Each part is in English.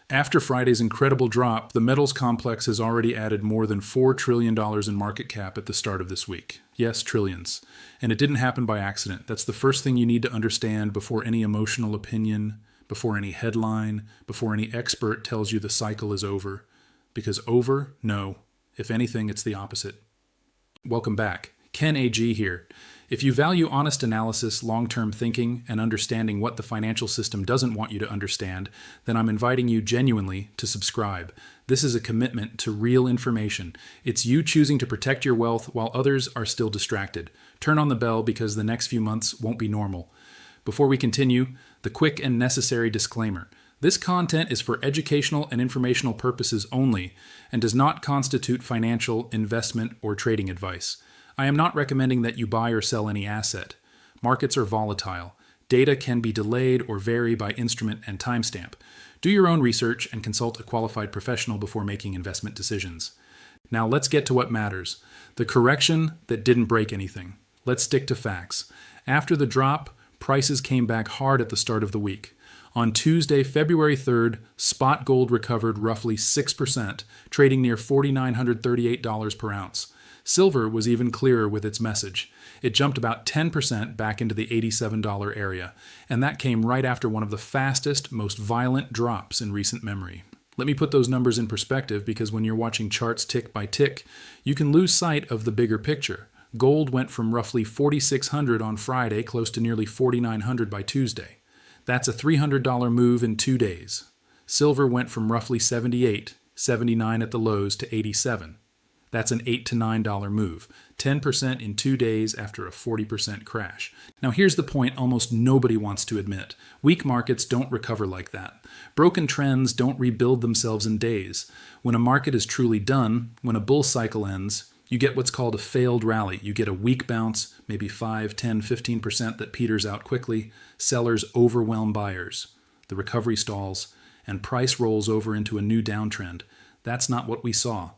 After Friday's incredible drop, the metals complex has already added more than $4 trillion in market cap at the start of this week. Yes, trillions. And it didn't happen by accident. That's the first thing you need to understand before any emotional opinion, before any headline, before any expert tells you the cycle is over. Because over? No. If anything, it's the opposite. Welcome back. Ken AG here. If you value honest analysis, long-term thinking, and understanding what the financial system doesn't want you to understand, then I'm inviting you genuinely to subscribe. This is a commitment to real information. It's you choosing to protect your wealth while others are still distracted. Turn on the bell because the next few months won't be normal. Before we continue, the quick and necessary disclaimer. This content is for educational and informational purposes only and does not constitute financial, investment, or trading advice. I am not recommending that you buy or sell any asset. Markets are volatile. Data can be delayed or vary by instrument and timestamp. Do your own research and consult a qualified professional before making investment decisions. Now let's get to what matters. The correction that didn't break anything. Let's stick to facts. After the drop, prices came back hard at the start of the week. On Tuesday, February 3rd, spot gold recovered roughly 6%, trading near $4,938 per ounce. Silver was even clearer with its message. It jumped about 10% back into the $87 area, and that came right after one of the fastest, most violent drops in recent memory. Let me put those numbers in perspective because when you're watching charts tick by tick, you can lose sight of the bigger picture. Gold went from roughly $4,600 on Friday close to nearly $4,900 by Tuesday. That's a $300 move in 2 days. Silver went from roughly $78, $79 at the lows to $87. That's an $8 to $9 move, 10% in 2 days after a 40% crash. Now here's the point almost nobody wants to admit. Weak markets don't recover like that. Broken trends don't rebuild themselves in days. When a market is truly done, when a bull cycle ends, you get what's called a failed rally. You get a weak bounce, maybe 5, 10, 15% that peters out quickly. Sellers overwhelm buyers. The recovery stalls, and price rolls over into a new downtrend. That's not what we saw.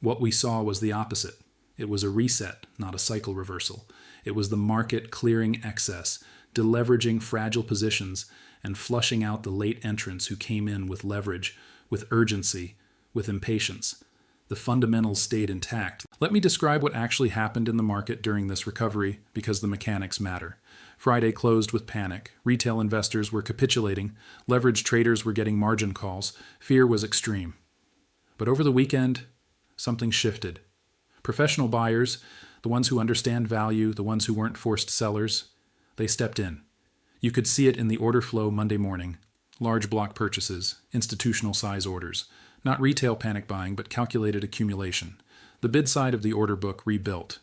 What we saw was the opposite. It was a reset, not a cycle reversal. It was the market clearing excess, deleveraging fragile positions, and flushing out the late entrants who came in with leverage, with urgency, with impatience. The fundamentals stayed intact. Let me describe what actually happened in the market during this recovery because the mechanics matter. Friday closed with panic. Retail investors were capitulating. Leveraged traders were getting margin calls. Fear was extreme. But over the weekend, something shifted. Professional buyers, the ones who understand value, the ones who weren't forced sellers, they stepped in. You could see it in the order flow Monday morning. Large block purchases, institutional size orders. Not retail panic buying, but calculated accumulation. The bid side of the order book rebuilt.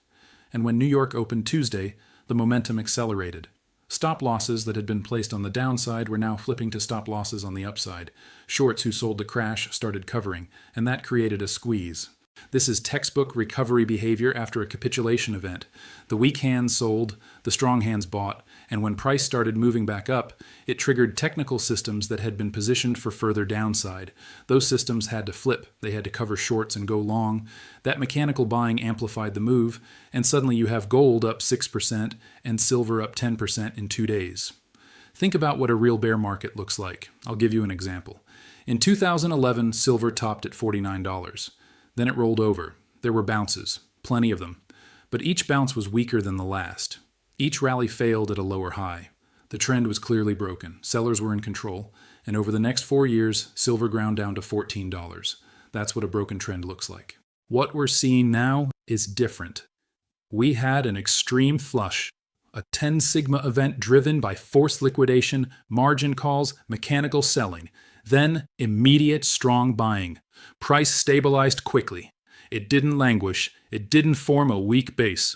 And when New York opened Tuesday, the momentum accelerated. Stop losses that had been placed on the downside were now flipping to stop losses on the upside. Shorts who sold the crash started covering, and that created a squeeze. This is textbook recovery behavior after a capitulation event. The weak hands sold, the strong hands bought, and when price started moving back up, it triggered technical systems that had been positioned for further downside. Those systems had to flip. They had to cover shorts and go long. That mechanical buying amplified the move, and suddenly you have gold up 6% and silver up 10% in 2 days. Think about what a real bear market looks like. I'll give you an example. In 2011, silver topped at $49. Then it rolled over. There were bounces, plenty of them. But each bounce was weaker than the last. Each rally failed at a lower high. The trend was clearly broken. Sellers were in control. And over the next 4 years, silver ground down to $14. That's what a broken trend looks like. What we're seeing now is different. We had an extreme flush. A 10 sigma event driven by forced liquidation, margin calls, mechanical selling. Then immediate strong buying. Price stabilized quickly. It didn't languish. It didn't form a weak base.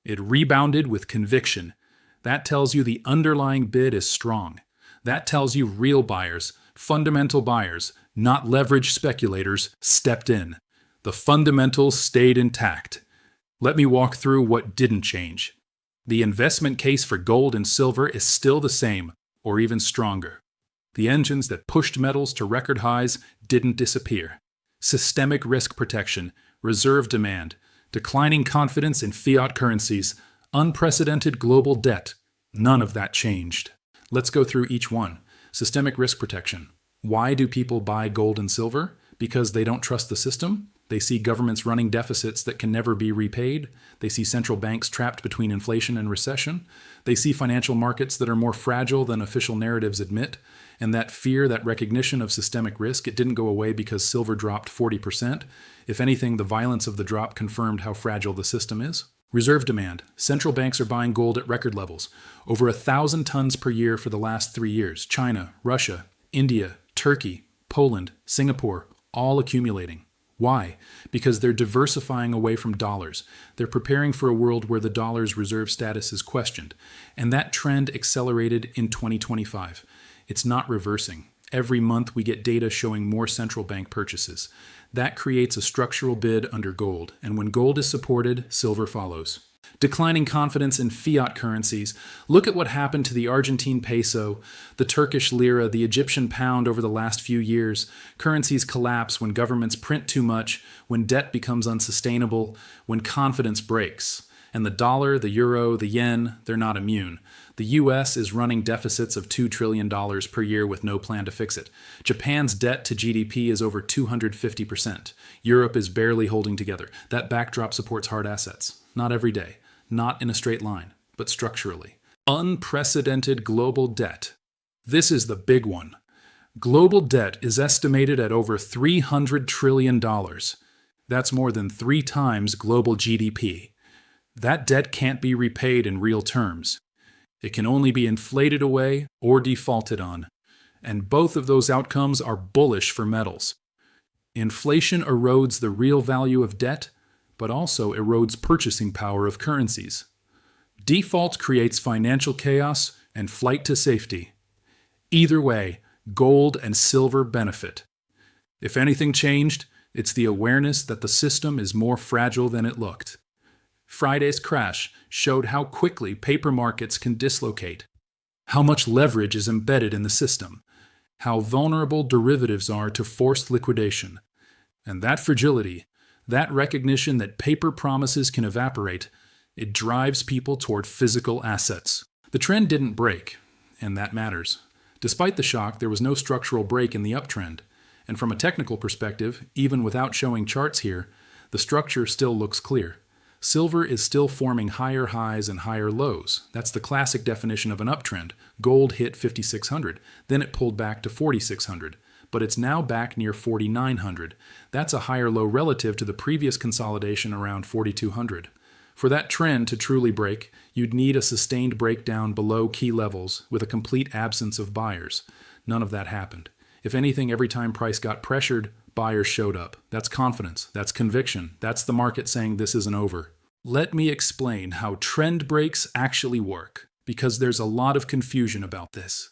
It rebounded with conviction. That tells you the underlying bid is strong. That tells you real buyers, fundamental buyers, not leveraged speculators, stepped in. The fundamentals stayed intact. Let me walk through what didn't change. The investment case for gold and silver is still the same, or even stronger. The engines that pushed metals to record highs didn't disappear. Systemic risk protection, reserve demand, declining confidence in fiat currencies, unprecedented global debt. None of that changed. Let's go through each one. Systemic risk protection. Why do people buy gold and silver? Because they don't trust the system. They see governments running deficits that can never be repaid. They see central banks trapped between inflation and recession. They see financial markets that are more fragile than official narratives admit. And that fear, that recognition of systemic risk, it didn't go away because silver dropped 40%. If anything, the violence of the drop confirmed how fragile the system is. Reserve demand. Central banks are buying gold at record levels. Over 1,000 tons per year for the last 3 years. China, Russia, India, Turkey, Poland, Singapore, all accumulating. Why? Because they're diversifying away from dollars. They're preparing for a world where the dollar's reserve status is questioned. And that trend accelerated in 2025. It's not reversing. Every month we get data showing more central bank purchases. That creates a structural bid under gold. And when gold is supported, silver follows. Declining confidence in fiat currencies. Look at what happened to the Argentine peso, the Turkish lira, the Egyptian pound over the last few years. Currencies collapse when governments print too much, when debt becomes unsustainable, when confidence breaks. And the dollar, the euro, the yen, they're not immune. The US is running deficits of $2 trillion per year with no plan to fix it. Japan's debt to GDP is over 250%. Europe is barely holding together. That backdrop supports hard assets. Not every day, not in a straight line, but structurally. Unprecedented global debt. This is the big one. Global debt is estimated at over $300 trillion. That's more than 3 times global GDP. That debt can't be repaid in real terms. It can only be inflated away or defaulted on. And both of those outcomes are bullish for metals. Inflation erodes the real value of debt, but also erodes purchasing power of currencies. Default creates financial chaos and flight to safety. Either way, gold and silver benefit. If anything changed, it's the awareness that the system is more fragile than it looked. Friday's crash showed how quickly paper markets can dislocate, how much leverage is embedded in the system, how vulnerable derivatives are to forced liquidation. And that fragility, that recognition that paper promises can evaporate, it drives people toward physical assets. The trend didn't break, and that matters. Despite the shock, there was no structural break in the uptrend. And from a technical perspective, even without showing charts here, the structure still looks clear. Silver is still forming higher highs and higher lows. That's the classic definition of an uptrend. Gold hit 5,600, then it pulled back to 4,600, but it's now back near 4,900. That's a higher low relative to the previous consolidation around 4,200. For that trend to truly break, you'd need a sustained breakdown below key levels with a complete absence of buyers. None of that happened. If anything, every time price got pressured, buyers showed up. That's confidence. That's conviction. That's the market saying this isn't over. Let me explain how trend breaks actually work, because there's a lot of confusion about this.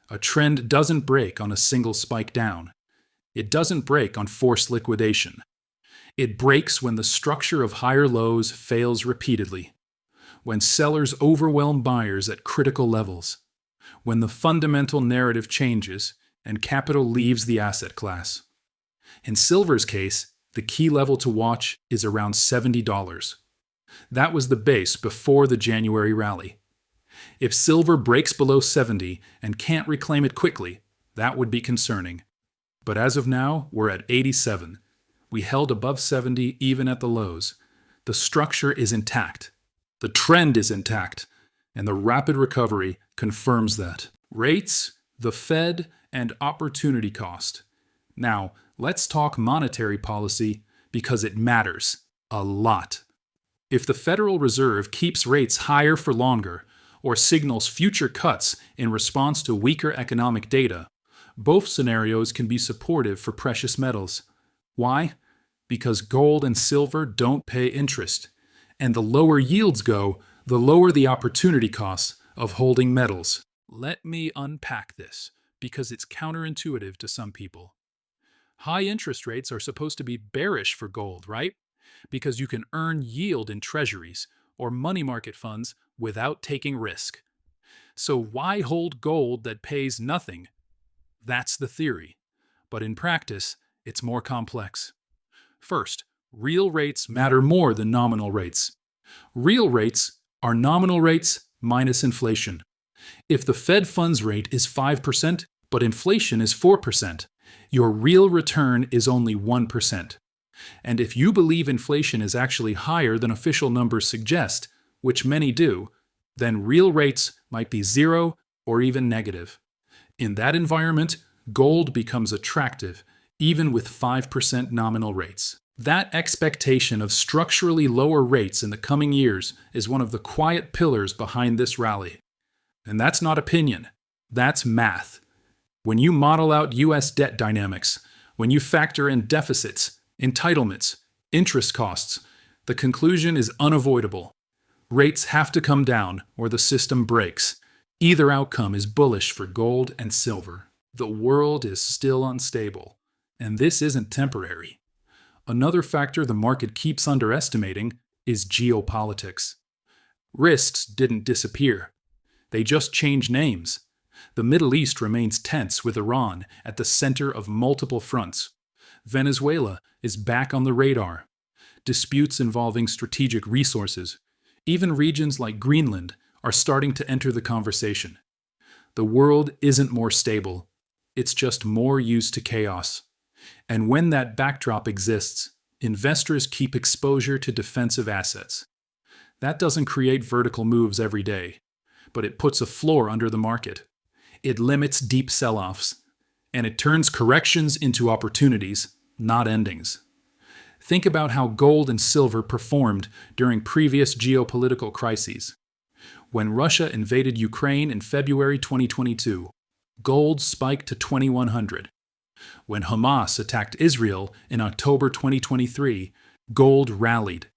A trend doesn't break on a single spike down. It doesn't break on forced liquidation. It breaks when the structure of higher lows fails repeatedly, when sellers overwhelm buyers at critical levels, when the fundamental narrative changes and capital leaves the asset class. In silver's case, the key level to watch is around $70. That was the base before the January rally. If silver breaks below 70 and can't reclaim it quickly, that would be concerning. But as of now, we're at 87. We held above 70 even at the lows. The structure is intact. The trend is intact. And the rapid recovery confirms that. Rates, the Fed, and opportunity cost. Now, let's talk monetary policy because it matters a lot. If the Federal Reserve keeps rates higher for longer or signals future cuts in response to weaker economic data, both scenarios can be supportive for precious metals. Why? Because gold and silver don't pay interest. And the lower yields go, the lower the opportunity costs of holding metals. Let me unpack this, because it's counterintuitive to some people. High interest rates are supposed to be bearish for gold, right? Because you can earn yield in treasuries or money market funds without taking risk. So why hold gold that pays nothing? That's the theory. But in practice, it's more complex. First, real rates matter more than nominal rates. Real rates are nominal rates minus inflation. If the Fed funds rate is 5%, but inflation is 4%. Your real return is only 1%. And if you believe inflation is actually higher than official numbers suggest, which many do, then real rates might be 0 or even negative. In that environment, gold becomes attractive, even with 5% nominal rates. That expectation of structurally lower rates in the coming years is one of the quiet pillars behind this rally. And that's not opinion, that's math. When you model out US debt dynamics, when you factor in deficits, entitlements, interest costs, the conclusion is unavoidable. Rates have to come down or the system breaks. Either outcome is bullish for gold and silver. The world is still unstable, and this isn't temporary. Another factor the market keeps underestimating is geopolitics. Risks didn't disappear. They just changed names. The Middle East remains tense with Iran at the center of multiple fronts. Venezuela is back on the radar. Disputes involving strategic resources, even regions like Greenland, are starting to enter the conversation. The world isn't more stable. It's just more used to chaos. And when that backdrop exists, investors keep exposure to defensive assets. That doesn't create vertical moves every day, but it puts a floor under the market. It limits deep sell-offs, and it turns corrections into opportunities, not endings. Think about how gold and silver performed during previous geopolitical crises. When Russia invaded Ukraine in February 2022, gold spiked to 2100. When Hamas attacked Israel in October 2023, gold rallied.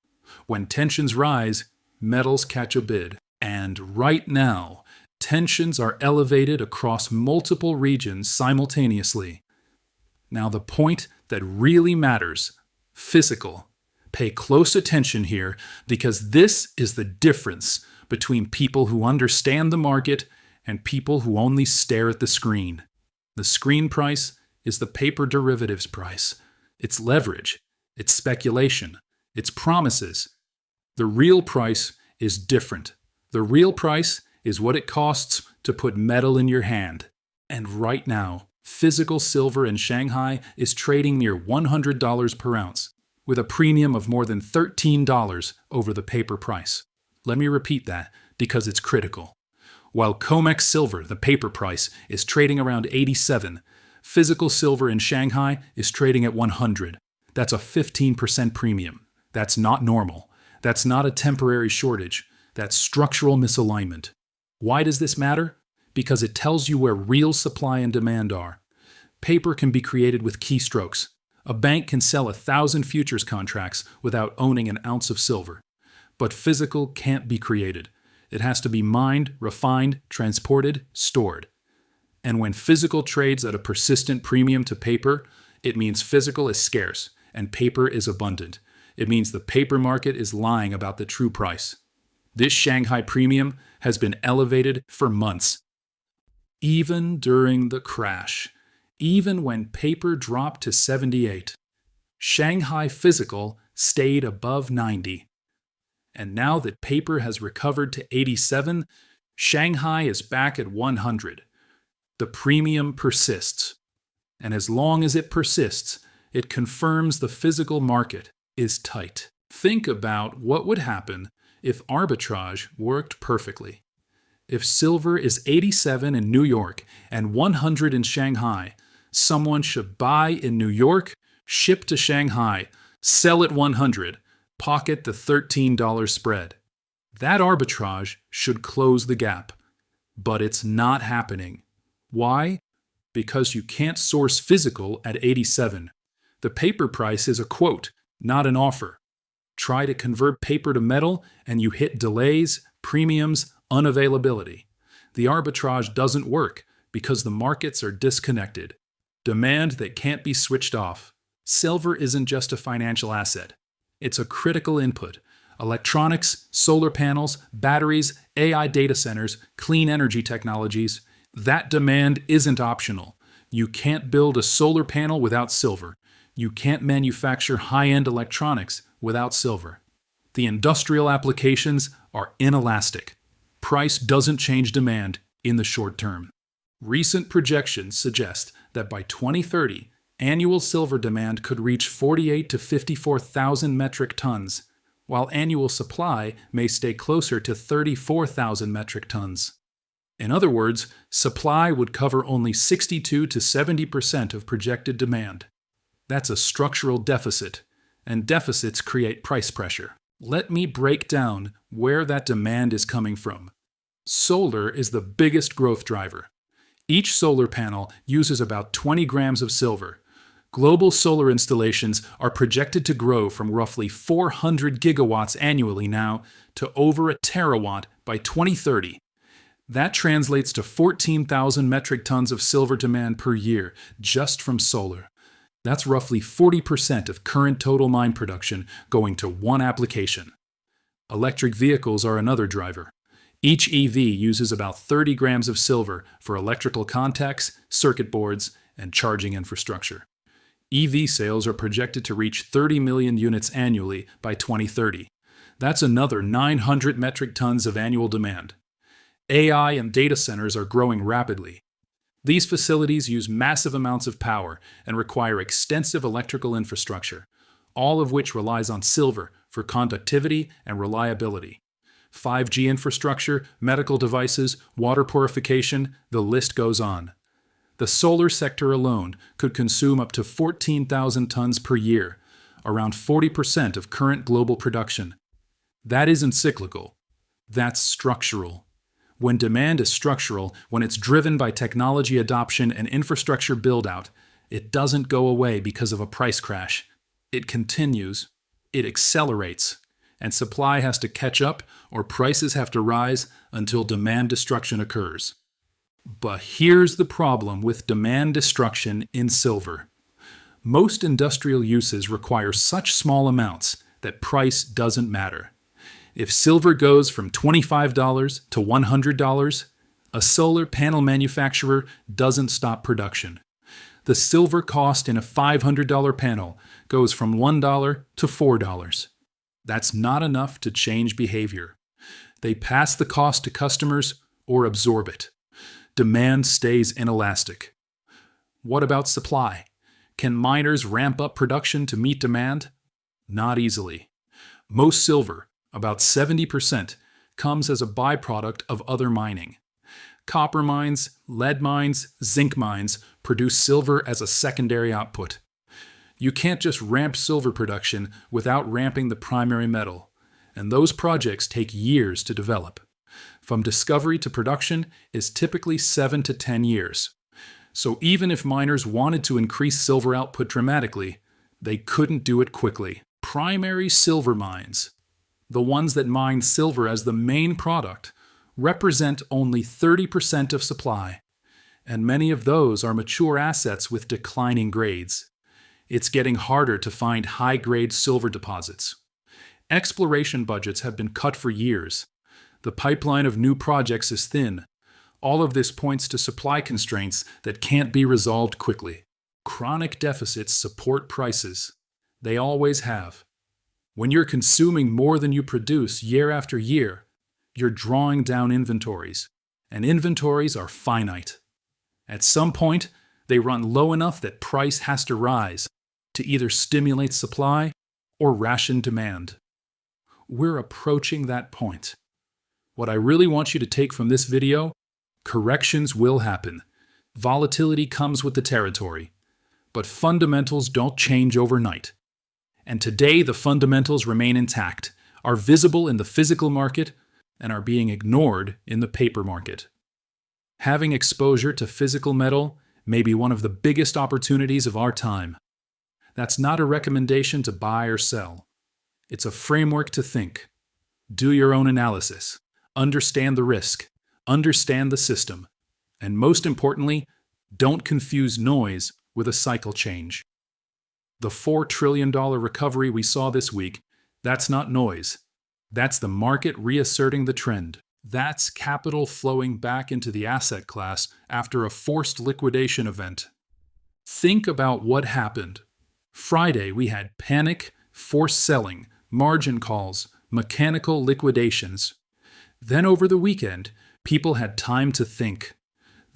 When tensions rise, metals catch a bid. And right now, tensions are elevated across multiple regions simultaneously. Now the point that really matters, physical. Pay close attention here because this is the difference between people who understand the market and people who only stare at the screen. The screen price is the paper derivatives price. It's leverage, it's speculation, it's promises. The real price is different. The real price is what it costs to put metal in your hand. And right now, physical silver in Shanghai is trading near $100 per ounce, with a premium of more than $13 over the paper price. Let me repeat that because it's critical. While COMEX silver, the paper price, is trading around 87, physical silver in Shanghai is trading at 100. That's a 15% premium. That's not normal. That's not a temporary shortage. That's structural misalignment. Why does this matter? Because it tells you where real supply and demand are. Paper can be created with keystrokes. A bank can sell 1,000 futures contracts without owning an ounce of silver. But physical can't be created. It has to be mined, refined, transported, stored. And when physical trades at a persistent premium to paper, it means physical is scarce and paper is abundant. It means the paper market is lying about the true price. This Shanghai premium has been elevated for months. Even during the crash, even when paper dropped to 78, Shanghai physical stayed above 90. And now that paper has recovered to 87, Shanghai is back at 100. The premium persists. And as long as it persists, it confirms the physical market is tight. Think about what would happen if arbitrage worked perfectly. If silver is 87 in New York and 100 in Shanghai, someone should buy in New York, ship to Shanghai, sell at 100, pocket the $13 spread. That arbitrage should close the gap. But it's not happening. Why? Because you can't source physical at 87. The paper price is a quote, not an offer. Try to convert paper to metal and you hit delays, premiums, unavailability. The arbitrage doesn't work because the markets are disconnected. Demand that can't be switched off. Silver isn't just a financial asset. It's a critical input. Electronics, solar panels, batteries, AI data centers, clean energy technologies. That demand isn't optional. You can't build a solar panel without silver. You can't manufacture high-end electronics without silver. The industrial applications are inelastic. Price doesn't change demand in the short term. Recent projections suggest that by 2030, annual silver demand could reach 48 to 54,000 metric tons, while annual supply may stay closer to 34,000 metric tons. In other words, supply would cover only 62 to 70% of projected demand. That's a structural deficit, and deficits create price pressure. Let me break down where that demand is coming from. Solar is the biggest growth driver. Each solar panel uses about 20 grams of silver. Global solar installations are projected to grow from roughly 400 gigawatts annually now to over a terawatt by 2030. That translates to 14,000 metric tons of silver demand per year just from solar. That's roughly 40% of current total mine production going to one application. Electric vehicles are another driver. Each EV uses about 30 grams of silver for electrical contacts, circuit boards, and charging infrastructure. EV sales are projected to reach 30 million units annually by 2030. That's another 900 metric tons of annual demand. AI and data centers are growing rapidly. These facilities use massive amounts of power and require extensive electrical infrastructure, all of which relies on silver for conductivity and reliability. 5G infrastructure, medical devices, water purification, the list goes on. The solar sector alone could consume up to 14,000 tons per year, around 40% of current global production. That isn't cyclical. That's structural. When demand is structural, when it's driven by technology adoption and infrastructure build-out, it doesn't go away because of a price crash. It continues, it accelerates, and supply has to catch up or prices have to rise until demand destruction occurs. But here's the problem with demand destruction in silver. Most industrial uses require such small amounts that price doesn't matter. If silver goes from $25 to $100, a solar panel manufacturer doesn't stop production. The silver cost in a $500 panel goes from $1 to $4. That's not enough to change behavior. They pass the cost to customers or absorb it. Demand stays inelastic. What about supply? Can miners ramp up production to meet demand? Not easily. Most silver, about 70%, comes as a byproduct of other mining. Copper mines, lead mines, zinc mines produce silver as a secondary output. You can't just ramp silver production without ramping the primary metal, and those projects take years to develop. From discovery to production is typically 7 to 10 years. So even if miners wanted to increase silver output dramatically, they couldn't do it quickly. Primary silver mines, the ones that mine silver as the main product, represent only 30% of supply, and many of those are mature assets with declining grades. It's getting harder to find high-grade silver deposits. Exploration budgets have been cut for years. The pipeline of new projects is thin. All of this points to supply constraints that can't be resolved quickly. Chronic deficits support prices. They always have. When you're consuming more than you produce year after year, you're drawing down inventories, and inventories are finite. At some point, they run low enough that price has to rise to either stimulate supply or ration demand. We're approaching that point. What I really want you to take from this video: corrections will happen. Volatility comes with the territory. But fundamentals don't change overnight. And today the fundamentals remain intact, are visible in the physical market, and are being ignored in the paper market. Having exposure to physical metal may be one of the biggest opportunities of our time. That's not a recommendation to buy or sell. It's a framework to think. Do your own analysis. Understand the risk. Understand the system. And most importantly, don't confuse noise with a cycle change. The $4 trillion recovery we saw this week, that's not noise. That's the market reasserting the trend. That's capital flowing back into the asset class after a forced liquidation event. Think about what happened. Friday, we had panic, forced selling, margin calls, mechanical liquidations. Then over the weekend, people had time to think.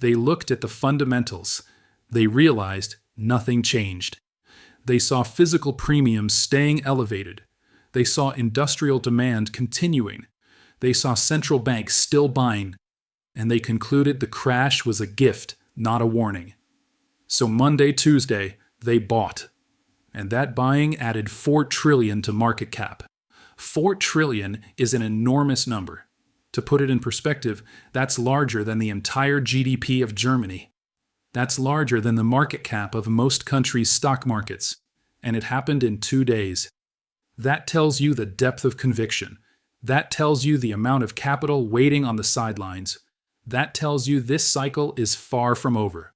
They looked at the fundamentals. They realized nothing changed. They saw physical premiums staying elevated. They saw industrial demand continuing. They saw central banks still buying. And they concluded the crash was a gift, not a warning. So Monday, Tuesday, they bought. And that buying added $4 trillion to market cap. $4 trillion is an enormous number. To put it in perspective, that's larger than the entire GDP of Germany. That's larger than the market cap of most countries' stock markets. And it happened in 2 days. That tells you the depth of conviction. That tells you the amount of capital waiting on the sidelines. That tells you this cycle is far from over.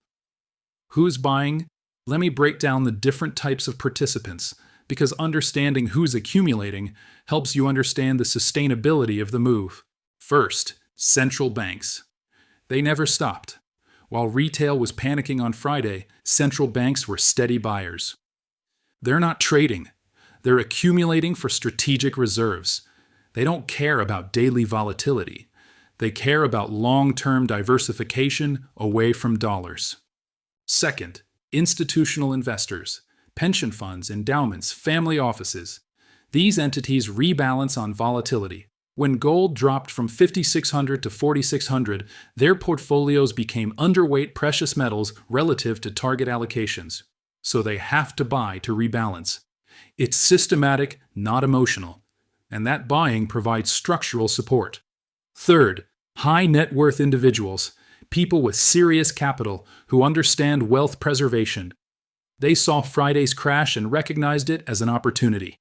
Who's buying? Let me break down the different types of participants, because understanding who's accumulating helps you understand the sustainability of the move. First, central banks. They never stopped. While retail was panicking on Friday, central banks were steady buyers. They're not trading. They're accumulating for strategic reserves. They don't care about daily volatility. They care about long-term diversification away from dollars. Second, institutional investors, pension funds, endowments, family offices. These entities rebalance on volatility. When gold dropped from 5,600 to 4,600, their portfolios became underweight precious metals relative to target allocations. So they have to buy to rebalance. It's systematic, not emotional. And that buying provides structural support. Third, high net worth individuals, people with serious capital who understand wealth preservation. They saw Friday's crash and recognized it as an opportunity.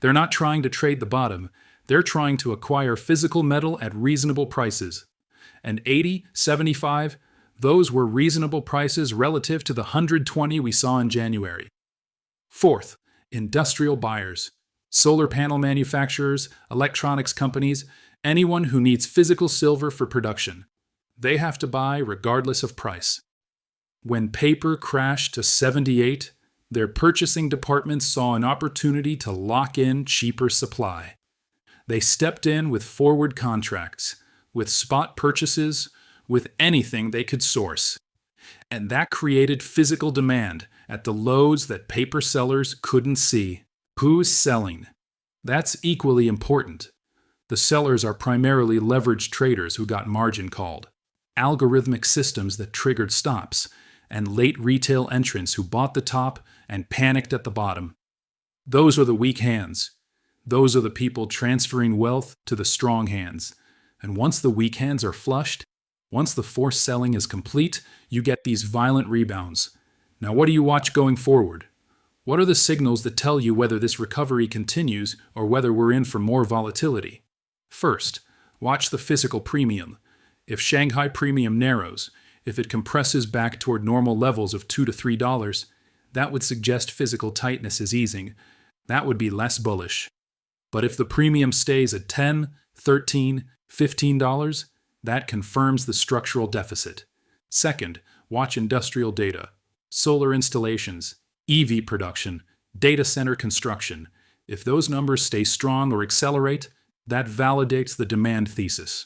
They're not trying to trade the bottom. They're trying to acquire physical metal at reasonable prices. And 80, 75, those were reasonable prices relative to the 120 we saw in January. Fourth, industrial buyers, solar panel manufacturers, electronics companies, anyone who needs physical silver for production. They have to buy regardless of price. When paper crashed to 78, their purchasing departments saw an opportunity to lock in cheaper supply. They stepped in with forward contracts, with spot purchases, with anything they could source. And that created physical demand at the lows that paper sellers couldn't see. Who's selling? That's equally important. The sellers are primarily leveraged traders who got margin called, algorithmic systems that triggered stops, and late retail entrants who bought the top and panicked at the bottom. Those are the weak hands. Those are the people transferring wealth to the strong hands. And once the weak hands are flushed, once the forced selling is complete, you get these violent rebounds. Now, what do you watch going forward? What are the signals that tell you whether this recovery continues or whether we're in for more volatility? First, watch the physical premium. If Shanghai premium narrows, if it compresses back toward normal levels of $2 to $3, that would suggest physical tightness is easing. That would be less bullish. But if the premium stays at $10, $13, $15, that confirms the structural deficit. Second, watch industrial data, solar installations, EV production, data center construction. If those numbers stay strong or accelerate, that validates the demand thesis.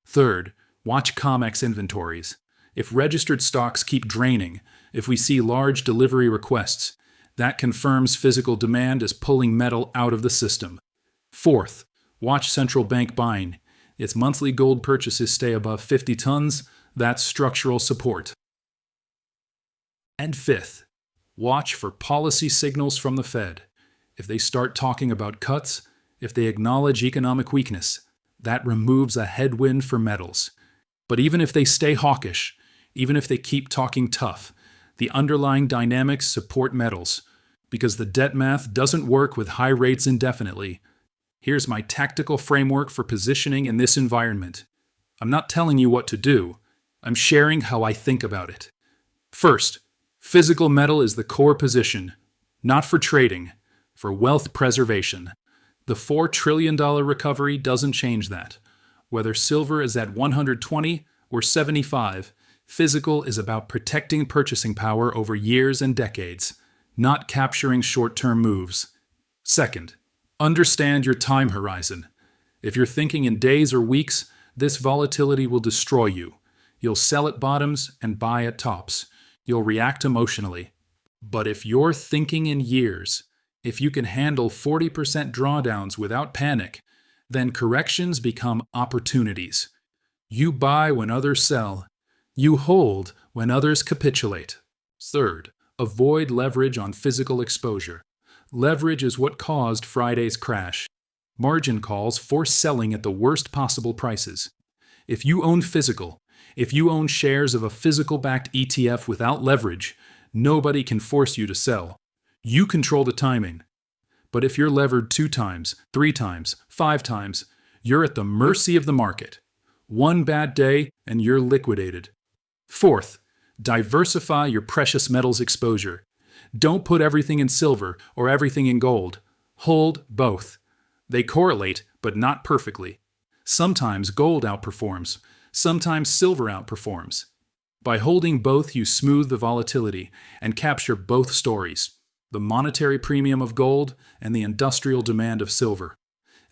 Third, watch COMEX inventories. If registered stocks keep draining, if we see large delivery requests, that confirms physical demand is pulling metal out of the system. Fourth, watch central bank buying. Its monthly gold purchases stay above 50 tons, that's structural support. And fifth, watch for policy signals from the Fed. If they start talking about cuts, if they acknowledge economic weakness, that removes a headwind for metals. But even if they stay hawkish, even if they keep talking tough, the underlying dynamics support metals, because the debt math doesn't work with high rates indefinitely. Here's my tactical framework for positioning in this environment. I'm not telling you what to do. I'm sharing how I think about it. First, physical metal is the core position, not for trading, for wealth preservation. The $4 trillion recovery doesn't change that. Whether silver is at 120 or 75, physical is about protecting purchasing power over years and decades, not capturing short-term moves. Second, understand your time horizon. If you're thinking in days or weeks, this volatility will destroy you. You'll sell at bottoms and buy at tops. You'll react emotionally. But if you're thinking in years, if you can handle 40% drawdowns without panic, then corrections become opportunities. You buy when others sell. You hold when others capitulate. Third, avoid leverage on physical exposure. Leverage is what caused Friday's crash. Margin calls force selling at the worst possible prices. If you own shares of a physical-backed ETF without leverage, nobody can force you to sell. You control the timing. But if you're levered 2 times, 3 times, 5 times, you're at the mercy of the market. One bad day and you're liquidated. Fourth, diversify your precious metals exposure. Don't put everything in silver or everything in gold. Hold both. They correlate, but not perfectly. Sometimes gold outperforms. Sometimes silver outperforms. By holding both, you smooth the volatility and capture both stories, the monetary premium of gold and the industrial demand of silver.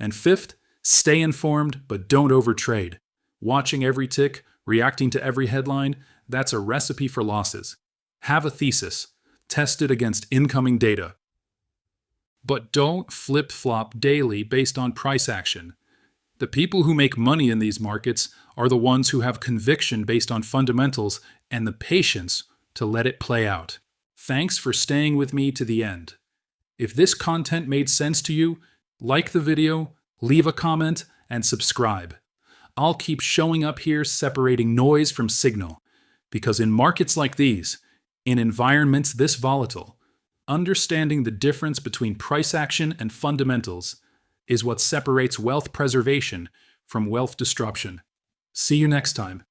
And fifth, stay informed, but don't overtrade. Watching every tick, reacting to every headline, that's a recipe for losses. Have a thesis. Test it against incoming data. But don't flip-flop daily based on price action. The people who make money in these markets are the ones who have conviction based on fundamentals and the patience to let it play out. Thanks for staying with me to the end. If this content made sense to you, like the video, leave a comment, and subscribe. I'll keep showing up here separating noise from signal, because in markets like these, in environments this volatile, understanding the difference between price action and fundamentals is what separates wealth preservation from wealth disruption. See you next time.